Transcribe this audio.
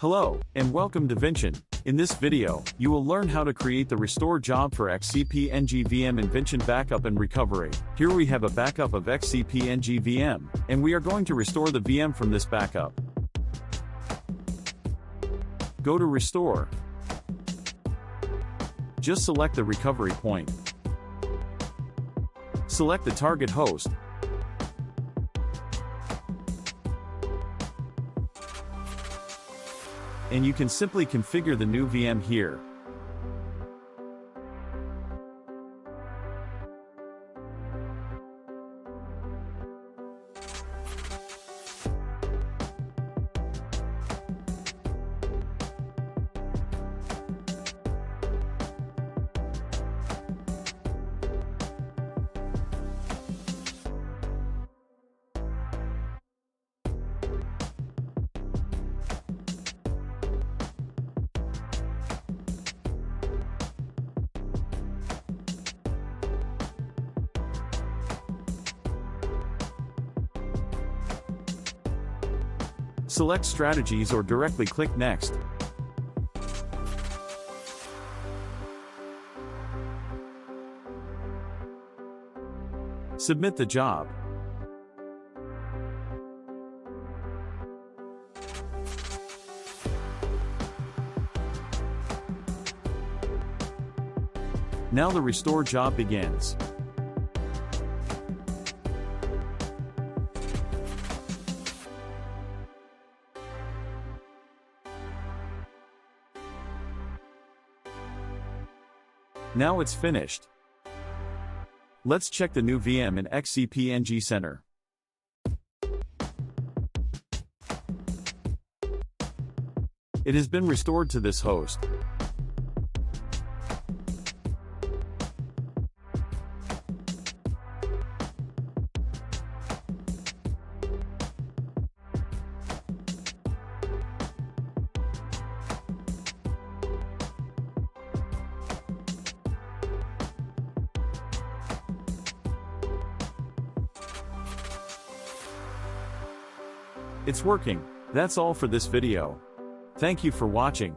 Hello, and welcome to Vinchin. In this video, you will learn how to create the restore job for XCP-ng VM in Vinchin Backup and Recovery. Here we have a backup of XCP-ng VM, and we are going to restore the VM from this backup. Go to Restore. Just select the recovery point. Select the target host. And you can simply configure the new VM here. Select Strategies or directly click Next. Submit the job. Now the restore job begins. Now it's finished. Let's check the new VM in XCP-ng Center. It has been restored to this host. It's working. That's all for this video. Thank you for watching.